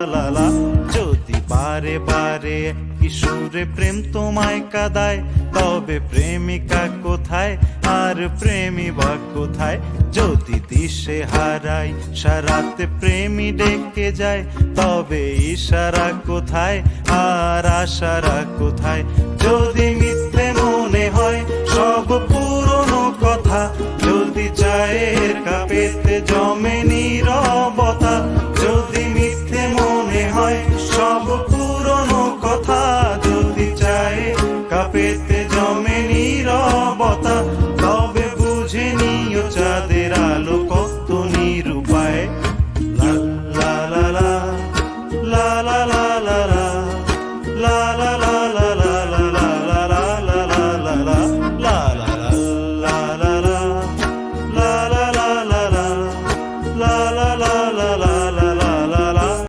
লালা যদি বারে বারে কিশোরে প্রেম তোমায় কাঁদায়, তবে প্রেমিকা কোথায় আর প্রেমী বা কোথায়? যদি দিশে হারাই সারাতে প্রেমী ডেকে যায়, তবে ইশারা কোথায় আর আশারা কোথায়? যদি মিথ্যে মনে হয় সব পুরনো কথা, যদি চায়ের কাপেতে জমে নীরবতা, যদি মিথ্যে মনে হয় সব পুরনো কথা, যদি চায়ের কাপেতে জমে নীরবতা, তবে বুঝে নিও চাঁদের আলো কত নিরূপায়। লা লা লা লা লা লা